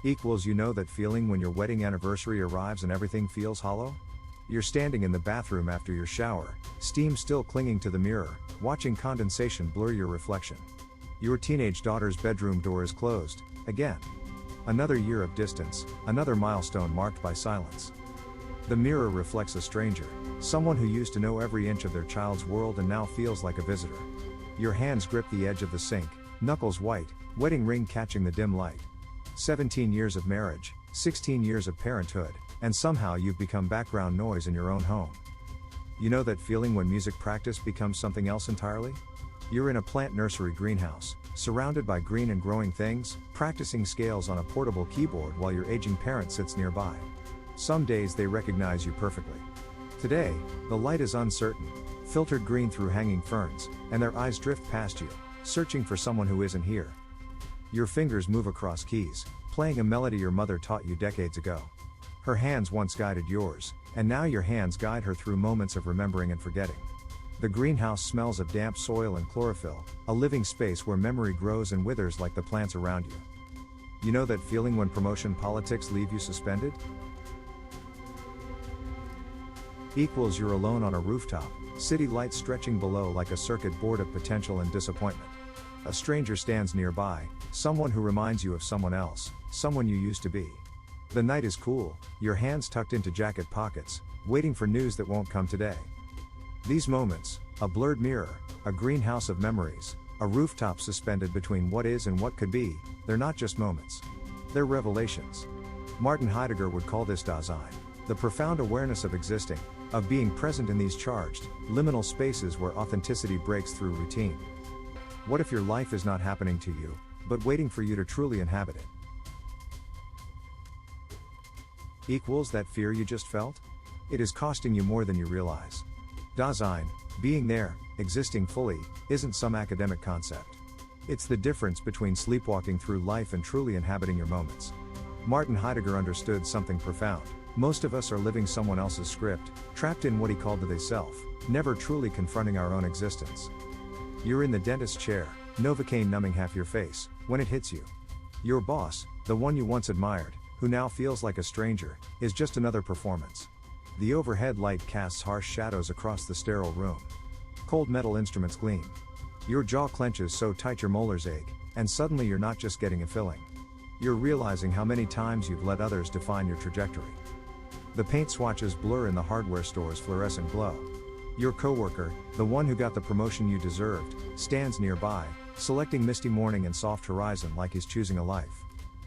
You know that feeling when your wedding anniversary arrives and everything feels hollow? You're standing in the bathroom after your shower, steam still clinging to the mirror, watching condensation blur your reflection. Your teenage daughter's bedroom door is closed, again. Another year of distance, another milestone marked by silence. The mirror reflects a stranger, someone who used to know every inch of their child's world and now feels like a visitor. Your hands grip the edge of the sink, knuckles white, wedding ring catching the dim light. 17 years of marriage, 16 years of parenthood, and somehow you've become background noise in your own home. You know that feeling when music practice becomes something else entirely? You're in a plant nursery greenhouse, surrounded by green and growing things, practicing scales on a portable keyboard while your aging parent sits nearby. Some days they recognize you perfectly. Today, the light is uncertain, filtered green through hanging ferns, and their eyes drift past you, searching for someone who isn't here. Your fingers move across keys, playing a melody your mother taught you decades ago. Her hands once guided yours, and now your hands guide her through moments of remembering and forgetting. The greenhouse smells of damp soil and chlorophyll, a living space where memory grows and withers like the plants around you. You know that feeling when promotion politics leave you suspended? You're alone on a rooftop, city lights stretching below like a circuit board of potential and disappointment. A stranger stands nearby, someone who reminds you of someone else, someone you used to be. The night is cool, your hands tucked into jacket pockets, waiting for news that won't come today. These moments, a blurred mirror, a greenhouse of memories, a rooftop suspended between what is and what could be, they're not just moments. They're revelations. Martin Heidegger would call this Dasein, the profound awareness of existing, of being present in these charged, liminal spaces where authenticity breaks through routine. What if your life is not happening to you, but waiting for you to truly inhabit it? That fear you just felt? It is costing you more than you realize. Dasein, being there, existing fully, isn't some academic concept. It's the difference between sleepwalking through life and truly inhabiting your moments. Martin Heidegger understood something profound. Most of us are living someone else's script, trapped in what he called the they self, never truly confronting our own existence. You're in the dentist's chair, Novocaine numbing half your face, when it hits you. Your boss, the one you once admired, who now feels like a stranger, is just another performance. The overhead light casts harsh shadows across the sterile room. Cold metal instruments gleam. Your jaw clenches so tight your molars ache, and suddenly you're not just getting a filling. You're realizing how many times you've let others define your trajectory. The paint swatches blur in the hardware store's fluorescent glow. Your coworker, the one who got the promotion you deserved, stands nearby, selecting misty morning and soft horizon like he's choosing a life.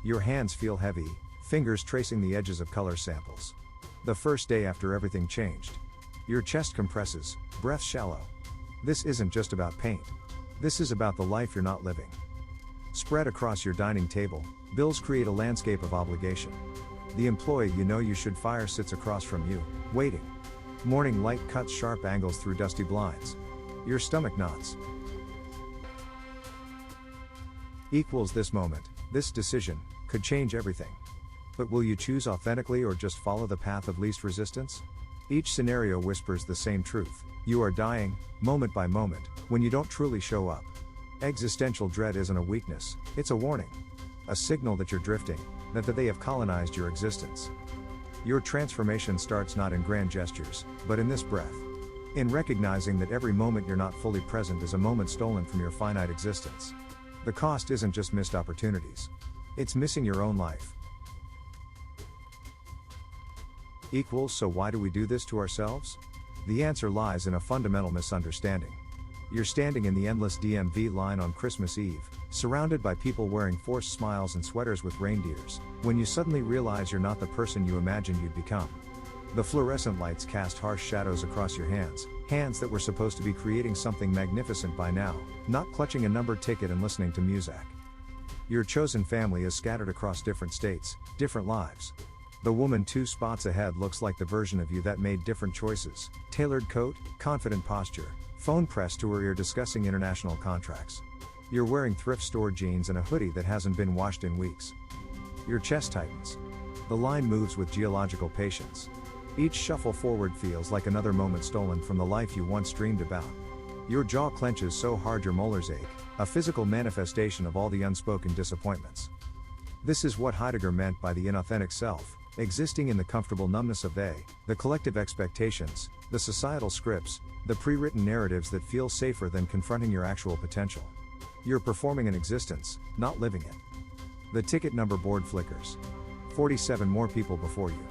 Your hands feel heavy, fingers tracing the edges of color samples. The first day after everything changed. Your chest compresses, breath shallow. This isn't just about paint. This is about the life you're not living. Spread across your dining table, bills create a landscape of obligation. The employee you know you should fire sits across from you, waiting. Morning light cuts sharp angles through dusty blinds. Your stomach knots. This moment, this decision, could change everything. But will you choose authentically or just follow the path of least resistance? Each scenario whispers the same truth. You are dying, moment by moment, when you don't truly show up. Existential dread isn't a weakness, it's a warning. A signal that you're drifting, that they have colonized your existence. Your transformation starts not in grand gestures, but in this breath. In recognizing that every moment you're not fully present is a moment stolen from your finite existence. The cost isn't just missed opportunities. It's missing your own life. So why do we do this to ourselves? The answer lies in a fundamental misunderstanding. You're standing in the endless DMV line on Christmas Eve, surrounded by people wearing forced smiles and sweaters with reindeers, when you suddenly realize you're not the person you imagined you'd become. The fluorescent lights cast harsh shadows across your hands, hands that were supposed to be creating something magnificent by now, not clutching a numbered ticket and listening to music. Your chosen family is scattered across different states, different lives. The woman 2 spots ahead looks like the version of you that made different choices, tailored coat, confident posture, phone pressed to her ear discussing international contracts. You're wearing thrift store jeans and a hoodie that hasn't been washed in weeks. Your chest tightens. The line moves with geological patience. Each shuffle forward feels like another moment stolen from the life you once dreamed about. Your jaw clenches so hard your molars ache, a physical manifestation of all the unspoken disappointments. This is what Heidegger meant by the inauthentic self, existing in the comfortable numbness of they, the collective expectations, the societal scripts, the pre-written narratives that feel safer than confronting your actual potential. You're performing an existence, not living it. The ticket number board flickers. 47 more people before you.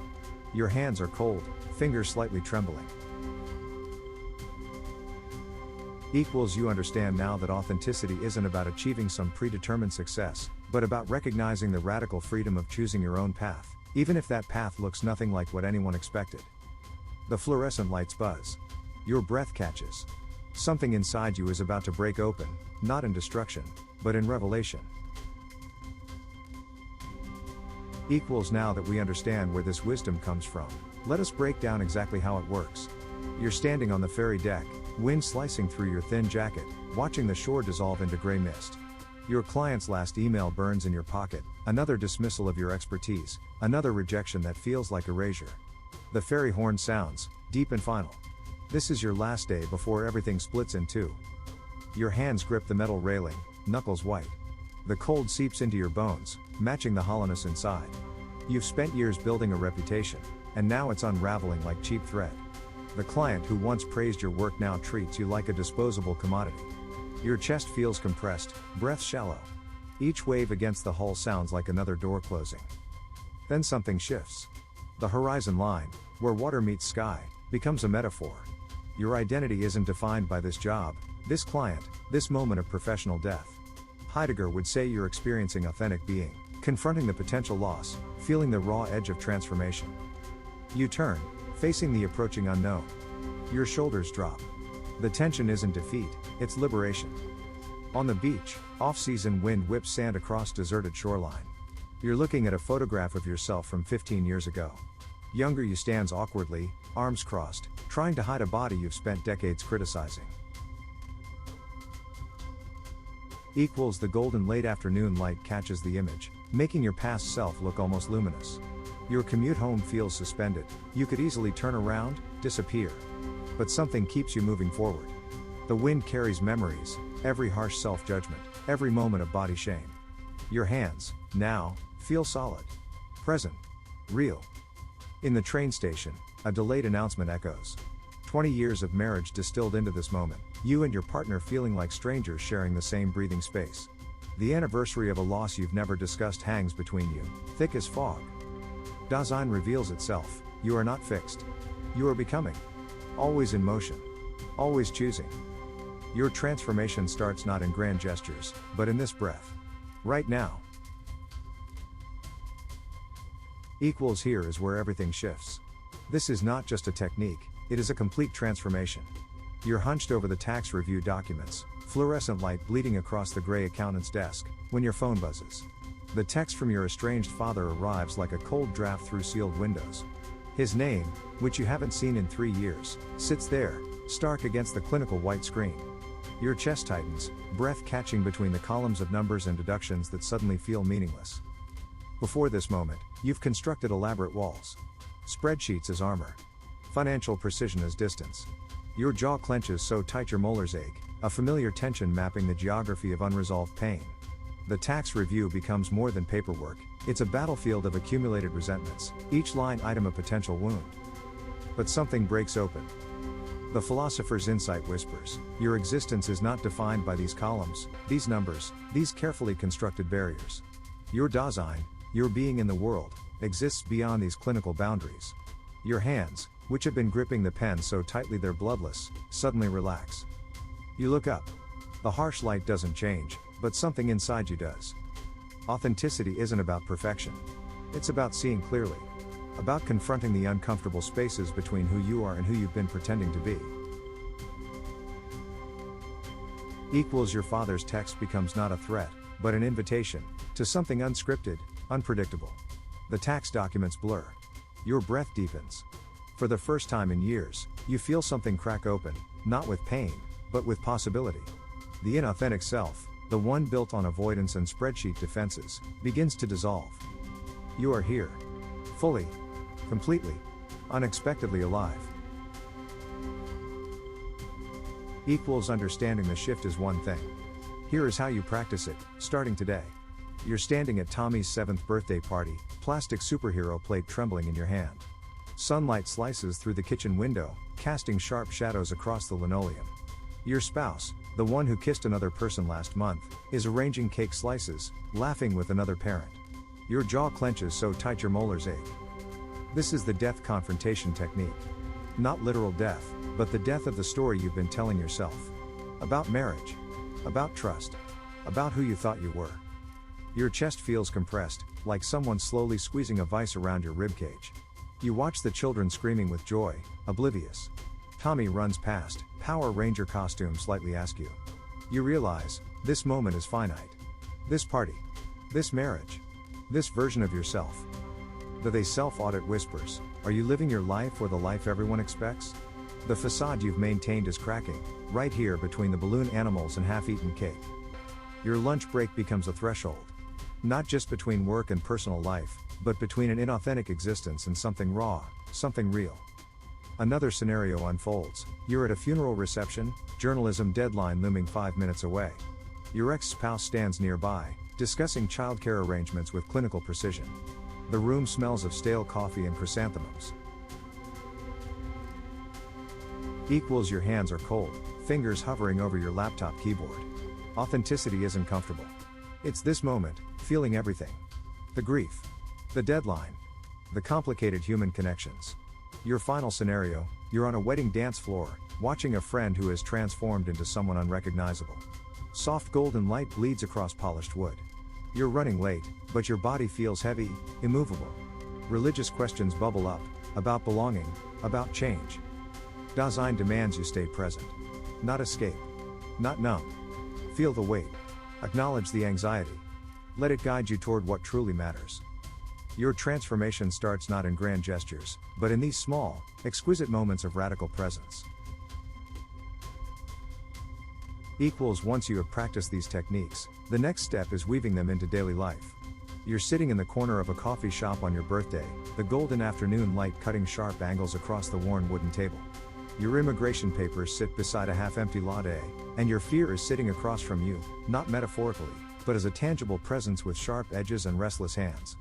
Your hands are cold, fingers slightly trembling. You understand now that authenticity isn't about achieving some predetermined success, but about recognizing the radical freedom of choosing your own path, even if that path looks nothing like what anyone expected. The fluorescent lights buzz. Your breath catches. Something inside you is about to break open, not in destruction, but in revelation. Now that we understand where this wisdom comes from, let us break down exactly how it works. You're standing on the ferry deck, wind slicing through your thin jacket, watching the shore dissolve into gray mist. Your client's last email burns in your pocket, another dismissal of your expertise, another rejection that feels like erasure. The ferry horn sounds, deep and final. This is your last day before everything splits in two. Your hands grip the metal railing, knuckles white. The cold seeps into your bones, matching the hollowness inside. You've spent years building a reputation, and now it's unraveling like cheap thread. The client who once praised your work now treats you like a disposable commodity. Your chest feels compressed, breath shallow. Each wave against the hull sounds like another door closing. Then something shifts. The horizon line, where water meets sky, becomes a metaphor. Your identity isn't defined by this job, this client, this moment of professional death. Heidegger would say you're experiencing authentic being, confronting the potential loss, feeling the raw edge of transformation. You turn, facing the approaching unknown. Your shoulders drop. The tension isn't defeat, it's liberation. On the beach, off-season wind whips sand across deserted shoreline. You're looking at a photograph of yourself from 15 years ago. Younger you stands awkwardly, arms crossed, trying to hide a body you've spent decades criticizing. The golden late afternoon light catches the image, making your past self look almost luminous. Your commute home feels suspended, you could easily turn around, disappear. But something keeps you moving forward. The wind carries memories, every harsh self-judgment, every moment of body shame. Your hands, now, feel solid. Present. Real. In the train station, a delayed announcement echoes. 20 years of marriage distilled into this moment, you and your partner feeling like strangers sharing the same breathing space. The anniversary of a loss you've never discussed hangs between you, thick as fog. Dasein reveals itself, you are not fixed. You are becoming. Always in motion. Always choosing. Your transformation starts not in grand gestures, but in this breath. Right now. Here is where everything shifts. This is not just a technique, it is a complete transformation. You're hunched over the tax review documents, fluorescent light bleeding across the gray accountant's desk, when your phone buzzes. The text from your estranged father arrives like a cold draft through sealed windows. His name, which you haven't seen in 3 years, sits there, stark against the clinical white screen. Your chest tightens, breath catching between the columns of numbers and deductions that suddenly feel meaningless. Before this moment, you've constructed elaborate walls. Spreadsheets as armor. Financial precision as distance. Your jaw clenches so tight your molars ache, a familiar tension mapping the geography of unresolved pain. The tax review becomes more than paperwork, it's a battlefield of accumulated resentments, each line item a potential wound. But something breaks open. The philosopher's insight whispers, your existence is not defined by these columns, these numbers, these carefully constructed barriers. Your Dasein, your being in the world, exists beyond these clinical boundaries. Your hands, which have been gripping the pen so tightly they're bloodless, suddenly relax. You look up. The harsh light doesn't change, but something inside you does. Authenticity isn't about perfection. It's about seeing clearly. About confronting the uncomfortable spaces between who you are and who you've been pretending to be. Your father's text becomes not a threat, but an invitation, to something unscripted, unpredictable. The tax documents blur. Your breath deepens. For the first time in years, you feel something crack open, not with pain, but with possibility. The inauthentic self, the one built on avoidance and spreadsheet defenses, begins to dissolve. You are here. Fully. Completely. Unexpectedly alive. Understanding the shift is one thing. Here is how you practice it, starting today. You're standing at Tommy's 7th birthday party, plastic superhero plate trembling in your hand. Sunlight slices through the kitchen window, casting sharp shadows across the linoleum. Your spouse, the one who kissed another person last month, is arranging cake slices, laughing with another parent. Your jaw clenches so tight your molars ache. This is the death confrontation technique. Not literal death, but the death of the story you've been telling yourself. About marriage. About trust. About who you thought you were. Your chest feels compressed, like someone slowly squeezing a vice around your ribcage. You watch the children screaming with joy, oblivious. Tommy runs past, Power Ranger costume slightly askew. You realize, this moment is finite. This party. This marriage. This version of yourself. The self-audit whispers, are you living your life or the life everyone expects? The facade you've maintained is cracking, right here between the balloon animals and half-eaten cake. Your lunch break becomes a threshold. Not just between work and personal life, but between an inauthentic existence and something raw, something real. Another scenario unfolds. You're at a funeral reception, journalism deadline looming 5 minutes away. Your ex-spouse stands nearby, discussing childcare arrangements with clinical precision. The room smells of stale coffee and chrysanthemums. Your hands are cold, fingers hovering over your laptop keyboard. Authenticity isn't comfortable. It's this moment, feeling everything. The grief. The deadline. The complicated human connections. Your final scenario, you're on a wedding dance floor, watching a friend who has transformed into someone unrecognizable. Soft golden light bleeds across polished wood. You're running late, but your body feels heavy, immovable. Religious questions bubble up, about belonging, about change. Dasein demands you stay present. Not escape. Not numb. Feel the weight. Acknowledge the anxiety. Let it guide you toward what truly matters. Your transformation starts not in grand gestures, but in these small, exquisite moments of radical presence. Once you have practiced these techniques, the next step is weaving them into daily life. You're sitting in the corner of a coffee shop on your birthday, the golden afternoon light cutting sharp angles across the worn wooden table. Your immigration papers sit beside a half-empty latte, and your fear is sitting across from you, not metaphorically, but as a tangible presence with sharp edges and restless hands.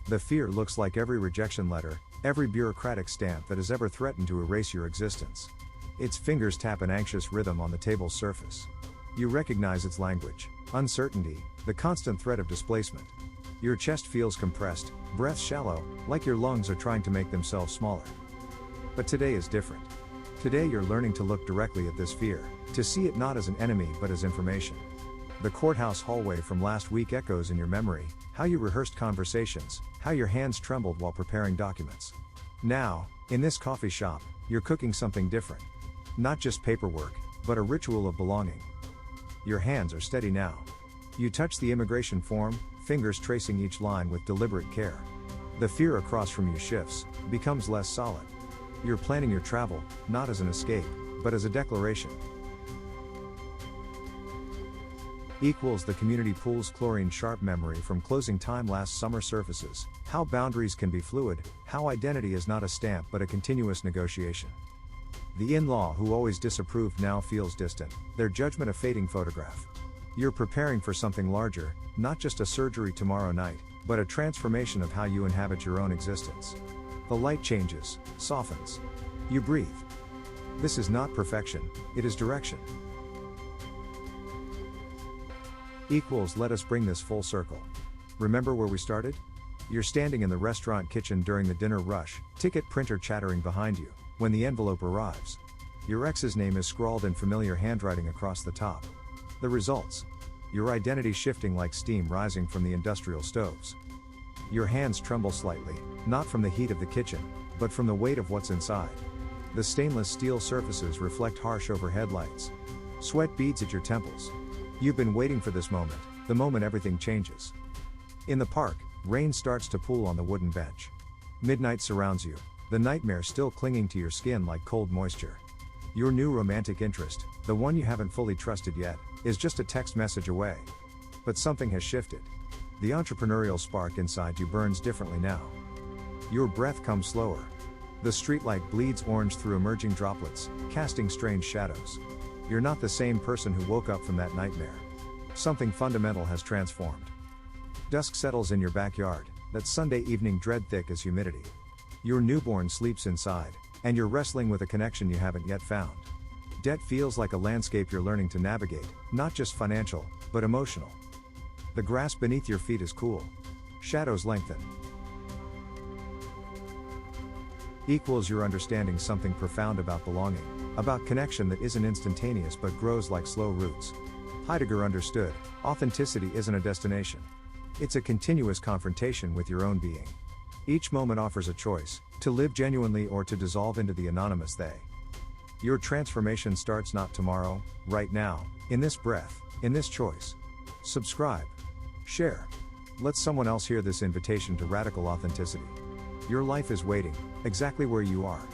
The fear looks like every rejection letter, every bureaucratic stamp that has ever threatened to erase your existence. Its fingers tap an anxious rhythm on the table's surface. You recognize its language, uncertainty, the constant threat of displacement. Your chest feels compressed, breath shallow, like your lungs are trying to make themselves smaller. But today is different. Today you're learning to look directly at this fear, to see it not as an enemy but as information. The courthouse hallway from last week echoes in your memory, how you rehearsed conversations, how your hands trembled while preparing documents. Now, in this coffee shop, you're cooking something different. Not just paperwork, but a ritual of belonging. Your hands are steady now. You touch the immigration form, fingers tracing each line with deliberate care. The fear across from you shifts, becomes less solid. You're planning your travel, not as an escape, but as a declaration. The community pools chlorine-sharp memory from closing time last summer surfaces, how boundaries can be fluid, how identity is not a stamp but a continuous negotiation. The in-law who always disapproved now feels distant, their judgment a fading photograph. You're preparing for something larger, not just a surgery tomorrow night, but a transformation of how you inhabit your own existence. The light changes, softens. You breathe. This is not perfection, it is direction. Let us bring this full circle. Remember where we started? You're standing in the restaurant kitchen during the dinner rush, ticket printer chattering behind you, when the envelope arrives. Your ex's name is scrawled in familiar handwriting across the top. The results? Your identity shifting like steam rising from the industrial stoves. Your hands tremble slightly, not from the heat of the kitchen, but from the weight of what's inside. The stainless steel surfaces reflect harsh overhead lights. Sweat beads at your temples. You've been waiting for this moment, the moment everything changes. In the park, rain starts to pool on the wooden bench. Midnight surrounds you, the nightmare still clinging to your skin like cold moisture. Your new romantic interest, the one you haven't fully trusted yet, is just a text message away. But something has shifted. The entrepreneurial spark inside you burns differently now. Your breath comes slower. The streetlight bleeds orange through emerging droplets, casting strange shadows. You're not the same person who woke up from that nightmare. Something fundamental has transformed. Dusk settles in your backyard, that Sunday evening dread thick as humidity. Your newborn sleeps inside, and you're wrestling with a connection you haven't yet found. Debt feels like a landscape you're learning to navigate, not just financial, but emotional. The grass beneath your feet is cool. Shadows lengthen. Equals you're understanding something profound about belonging, about connection that isn't instantaneous but grows like slow roots. Heidegger understood, authenticity isn't a destination. It's a continuous confrontation with your own being. Each moment offers a choice, to live genuinely or to dissolve into the anonymous they. Your transformation starts not tomorrow, right now, in this breath, in this choice. Subscribe. Share. Let someone else hear this invitation to radical authenticity. Your life is waiting, exactly where you are.